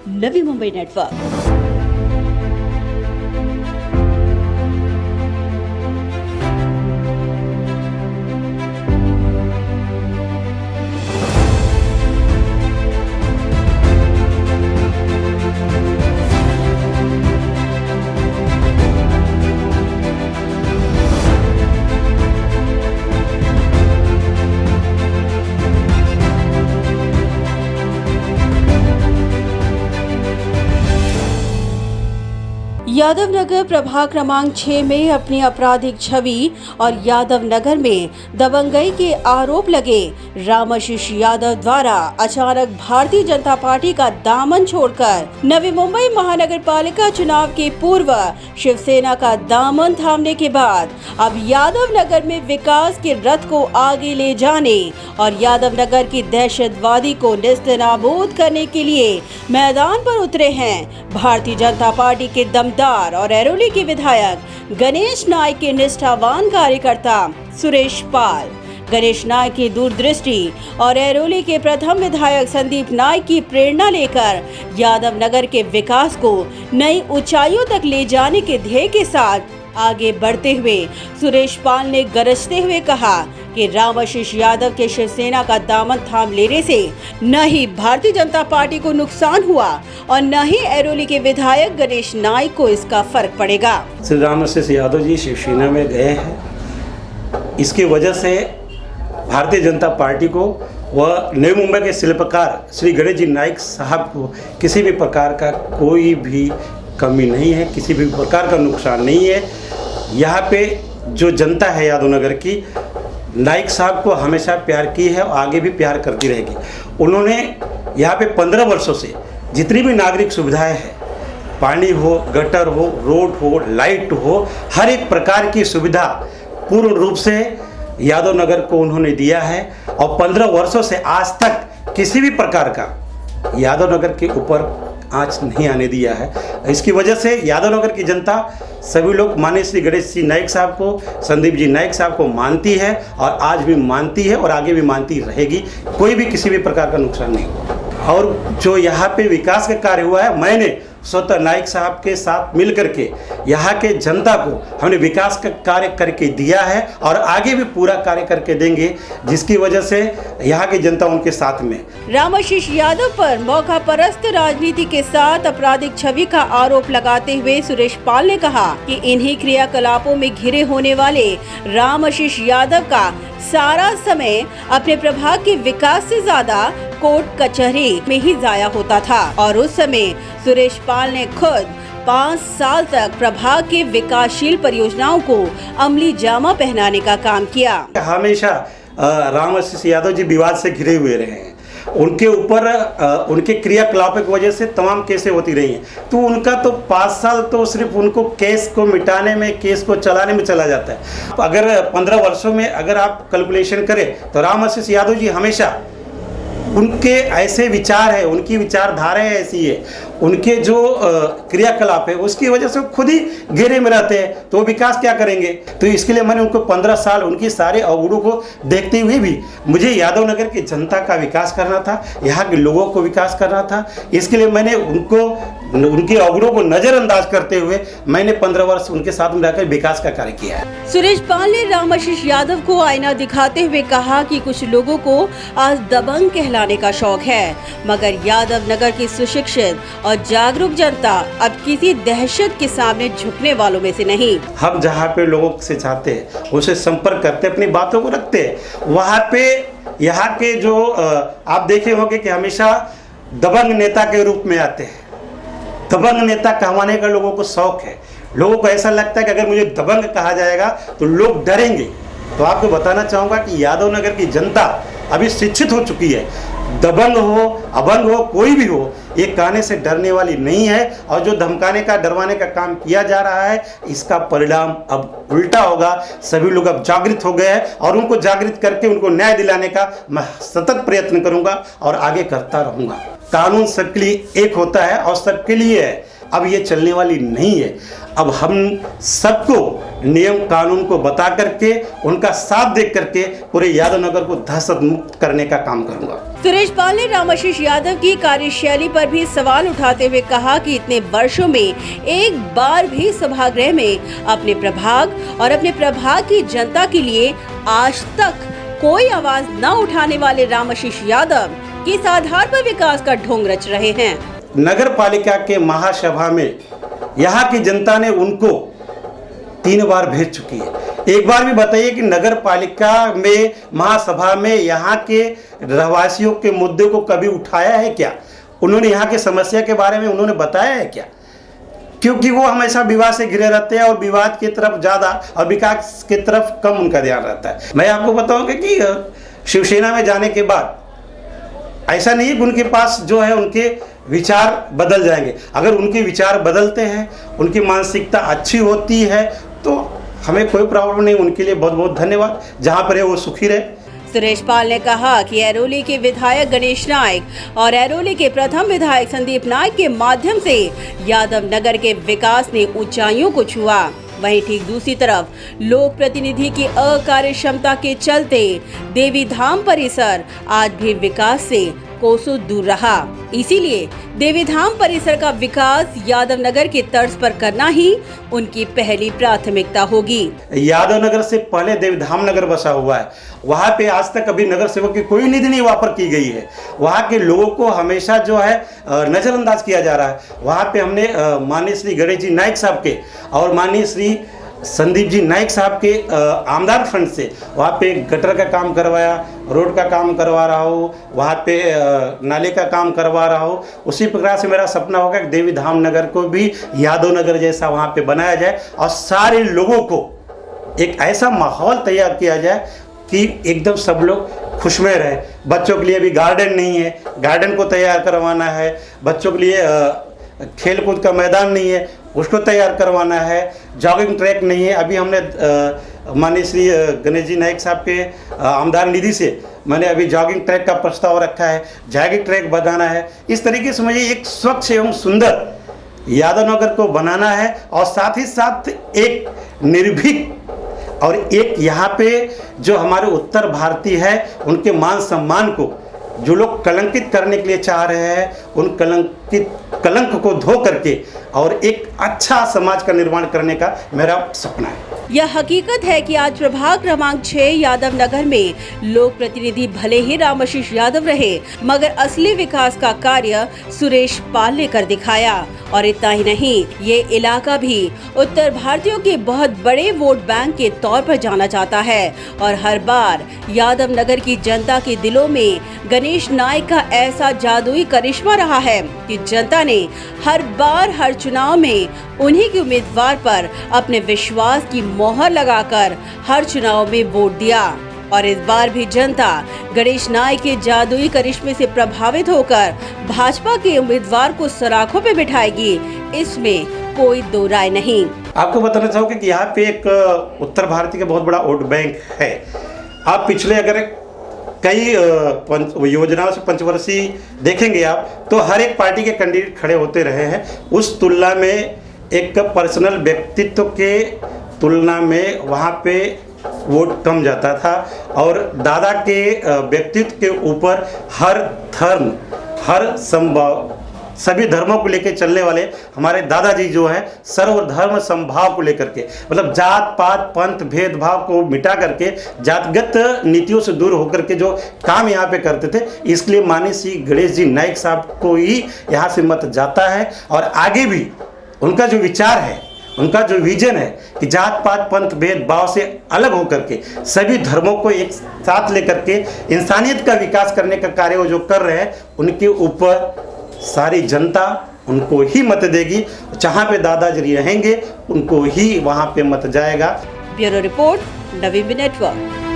Navi Mumbai network. Yadav नगर प्रभाग क्रमांक 6 में अपनी आपराधिक छवि और यादव नगर में दबंगई के आरोप लगे रामाशीष यादव द्वारा अचानक भारतीय जनता पार्टी का दामन छोड़कर नवी मुंबई महानगर पालिका चुनाव के पूर्व शिवसेना का दामन थामने के बाद अब यादव नगर में विकास के रथ को आगे ले जाने और यादव नगर की दहशतवादी को नेस्तनाबूद करने के लिए मैदान पर उतरे हैं भारतीय जनता पार्टी के दमदार और एरोली के विधायक गणेश नायक के निष्ठावान कार्यकर्ता सुरेश पाल। गणेश नायक की दूरदृष्टि और एरोली के प्रथम विधायक संदीप नायक की प्रेरणा लेकर यादव नगर के विकास को नई ऊंचाइयों तक ले जाने के ध्येय के साथ आगे बढ़ते हुए सुरेश पाल ने गरजते हुए कहा कि रामाशीष यादव के शिवसेना का दामन थाम लेने से न ही भारतीय जनता पार्टी को नुकसान हुआ और न ही एरोली के विधायक गणेश नायक को इसका फर्क पड़ेगा। श्री रामाशीष यादव जी शिवसेना में गए हैं, इसकी वजह से भारतीय जनता पार्टी को व नई मुंबई के शिल्पकार श्री गणेश जी नायक साहब को किसी भी प्रकार का कोई भी कमी नहीं है, किसी भी प्रकार का नुकसान नहीं है। यहाँ पे जो जनता है यादव नगर की नाइक साहब को हमेशा प्यार की है और आगे भी प्यार करती रहेगी। उन्होंने यहाँ पे 15 वर्षों से जितनी भी नागरिक सुविधाएं हैं, पानी हो, गटर हो, रोड हो, लाइट हो, हर एक प्रकार की सुविधा पूर्ण रूप से यादव नगर को उन्होंने दिया है और 15 वर्षों से आज तक किसी भी प्रकार का यादव नगर के ऊपर आँच नहीं आने दिया है। इसकी वजह से यादव नगर की जनता सभी लोग माननीय श्री गणेश जी नायक साहब को, संदीप जी नायक साहब को मानती है और आज भी मानती है और आगे भी मानती रहेगी। कोई भी किसी भी प्रकार का नुकसान नहीं हुआ। और जो यहाँ पे विकास का कार्य हुआ है, मैंने स्वतः नायक साहब के साथ मिल करके यहाँ के जनता को हमने विकास का कार्य करके दिया है और आगे भी पूरा कार्य करके देंगे, जिसकी वजह से यहाँ की जनता उनके साथ में। रामाशीष यादव पर मौका परस्त राजनीति के साथ आपराधिक छवि का आरोप लगाते हुए सुरेश पाल ने कहा कि इन्हीं क्रियाकलापों में घिरे होने वाले रामाशीष यादव का सारा समय अपने प्रभाग के विकास से ज्यादा कोर्ट कचहरी में ही जाया होता था और उस समय सुरेश पाल ने खुद 5 साल तक प्रभाग के विकासशील परियोजनाओं को अमली जामा पहनाने का काम किया। हमेशा रामाशीष यादव जी विवाद से घिरे हुए रहे हैं, उनके ऊपर उनके क्रियाकलापों की वजह से तमाम केसें होती रही हैं। तो उनका तो 5 साल तो सिर्फ उनको केस को मिटाने में, केस को चलाने में चला जाता है। अगर 15 वर्षों में अगर आप कैलकुलेशन करें तो रामाशीष यादव जी हमेशा उनके ऐसे विचार है, उनकी विचारधाराएं ऐसी है, उनके जो क्रियाकलाप है उसकी वजह से खुद ही घेरे में रहते हैं, तो विकास क्या करेंगे। तो इसके लिए मैंने उनको 15 साल उनकी सारे अवगुणों को देखते हुए भी मुझे यादव नगर की जनता का विकास करना था, यहाँ के लोगों को विकास करना था। इसके लिए मैंने उनके अवगुणों को नजरअंदाज करते हुए मैंने 15 वर्ष उनके साथ में रहकर विकास का कार्य किया है। सुरेश पाल ने रामाशीष यादव को आईना दिखाते हुए कहा कि कुछ लोगों को आज दबंग कहलाने का शौक है, मगर यादव नगर की सुशिक्षित और जागरूक जनता अब किसी दहशत के सामने झुकने वालों में से नहीं। हम जहाँ पे लोगों से चाहते हैं उनसे संपर्क करते, अपनी बातों को रखते हैं। वहाँ पे यहाँ के जो आप देखे होंगे कि हमेशा दबंग नेता के रूप में आते हैं। दबंग नेता कहवाने का लोगों को शौक है। लोगों को ऐसा लगता है कि अगर मुझे दबंग कहा जाएगा तो लोग डरेंगे। तो आपको बताना चाहूँगा कि यादव नगर की जनता अभी शिक्षित हो चुकी है। दबंग हो, अभंग हो, कोई भी हो, ये कहने से डरने वाली नहीं है। और जो धमकाने का, डरवाने का काम किया जा रहा है, इसका परिणाम अब उल्टा होगा। सभी लोग अब जागृत हो गए हैं और उनको जागृत करके उनको न्याय दिलाने का मैं सतत प्रयत्न करूंगा और आगे करता रहूंगा। कानून सबके लिए एक होता है और सबके लिए है। अब ये चलने वाली नहीं है। अब हम सबको नियम कानून को बता करके उनका साथ देख करके पूरे यादव नगर को दहशत मुक्त करने का काम करूंगा। सुरेश पाल ने रामाशीष यादव की कार्यशैली पर भी सवाल उठाते हुए कहा कि इतने वर्षों में एक बार भी सभागृह में अपने प्रभाग और अपने प्रभाग की जनता के लिए आज तक कोई आवाज न उठाने वाले रामाशीष यादव किस आधार पर विकास का ढोंग रच रहे हैं। नगर पालिका के महासभा में यहाँ की जनता ने उनको 3 बार भेज चुकी है। एक बार भी बताइए कि नगर पालिका में महासभा में यहाँ के रहवासियों के मुद्दे को कभी उठाया है क्या? उन्होंने यहाँ के समस्या के बारे में उन्होंने बताया है क्या? क्योंकि वो हमेशा विवाद से घिरे रहते हैं और विवाद की तरफ ज़्यादा और विकास की तरफ कम उनका ध्यान रहता है। मैं आपको बताऊंगा कि शिवसेना में जाने के बाद ऐसा नहीं है कि उनके पास जो है उनके विचार बदल जाएंगे। अगर उनके विचार बदलते हैं, उनकी मानसिकता अच्छी होती है तो हमें कोई प्रॉब्लम नहीं। उनके लिए बहुत बहुत धन्यवाद। जहाँ पर है वो सुखी रहे। सुरेश पाल ने कहा कि ऐरोली के विधायक गणेश नाइक और ऐरोली के प्रथम विधायक संदीप नाइक के माध्यम से यादव नगर के विकास ने ऊंचाइयों को छुआ। वहीं ठीक दूसरी तरफ लोक प्रतिनिधि की अकार्यक्षमता के चलते देवी धाम परिसर आज भी विकास से कोसों दूर रहा। इसीलिए देवी धाम परिसर का विकास यादव नगर के तर्ज पर करना ही उनकी पहली प्राथमिकता होगी। यादव नगर से पहले देवी धाम नगर बसा हुआ है। वहाँ पे आज तक अभी नगर सेवक की कोई निधि नहीं वापर की गई है। वहाँ के लोगों को हमेशा जो है नजरअंदाज किया जा रहा है। वहाँ पे हमने माननीय श्री गणेश जी नाइक साहब के और माननीय श्री संदीप जी नाइक साहब के आमदार फंड से वहाँ पे गटर का काम करवाया, रोड का काम करवा रहा हूँ, वहाँ पे नाले का काम करवा रहा हूँ। उसी प्रकार से मेरा सपना होगा कि देवी धाम नगर को भी यादव नगर जैसा वहाँ पे बनाया जाए और सारे लोगों को एक ऐसा माहौल तैयार किया जाए कि एकदम सब लोग खुशमय रहे। बच्चों के लिए भी गार्डन नहीं है, गार्डन को तैयार करवाना है। बच्चों के लिए खेल कूद का मैदान नहीं है, उसको तैयार करवाना है। जॉगिंग ट्रैक नहीं है। अभी हमने माननीय श्री गणेश जी नाइक साहब के आमदार निधि से मैंने अभी जॉगिंग ट्रैक का प्रस्ताव रखा है। जॉगिंग ट्रैक बनाना है। इस तरीके से मुझे एक स्वच्छ एवं सुंदर यादव नगर को बनाना है और साथ ही साथ एक निर्भीक और एक यहाँ पे जो हमारे उत्तर भारतीय है उनके मान सम्मान को जो लोग कलंकित करने के लिए चाह रहे हैं उन कलंक को धो करके और एक अच्छा समाज का निर्माण करने का मेरा सपना है। यह हकीकत है कि आज प्रभाग क्रमांक 6 यादव नगर में लोक प्रतिनिधि भले ही रामाशीष यादव रहे मगर असली विकास का कार्य सुरेश पाल ने कर दिखाया। और इतना ही नहीं, ये इलाका भी उत्तर भारतीयों के बहुत बड़े वोट बैंक के तौर पर जाना जाता है और हर बार यादव नगर की जनता के दिलों में गणेश नाइक का ऐसा जादुई करिश्मा रहा है कि जनता ने हर बार हर चुनाव में उन्हीं के उम्मीदवार पर अपने विश्वास की मोहर लगाकर हर चुनाव में वोट दिया। और इस बार भी जनता गणेश नाइक के जादुई करिश्मे से प्रभावित होकर भाजपा के उम्मीदवार को सराखों पे बिठाएगी, इसमें कोई दो राय नहीं। आपको बताना चाहूँगा कि यहाँ पे एक उत्तर भारतीय का बहुत बड़ा वोट बैंक है। आप पिछले अगर कई योजनाओं से पंचवर्षीय देखेंगे आप तो हर एक पार्टी के कैंडिडेट खड़े होते रहे हैं। उस तुलना में एक पर्सनल व्यक्तित्व के तुलना में वहाँ पे वोट कम जाता था और दादा के व्यक्तित्व के ऊपर हर धर्म हर संभाव सभी धर्मों को लेकर चलने वाले हमारे दादाजी जो हैं सर्वधर्म समभाव को लेकर के मतलब जात पात पंथ भेदभाव को मिटा करके जातगत नीतियों से दूर होकर के जो काम यहाँ पे करते थे, इसलिए माननीय श्री गणेश जी नाइक साहब को ही यहाँ से मत जाता है। और आगे भी उनका जो विचार है, उनका जो विजन है कि जात पात पंथ भेदभाव से अलग होकर के सभी धर्मों को एक साथ लेकर के इंसानियत का विकास करने का कार्य वो जो कर रहे हैं, उनके ऊपर सारी जनता उनको ही मत देगी। जहाँ पे दादाजी रहेंगे उनको ही वहाँ पे मत जाएगा। ब्यूरो रिपोर्ट, नवीन नेटवर्क।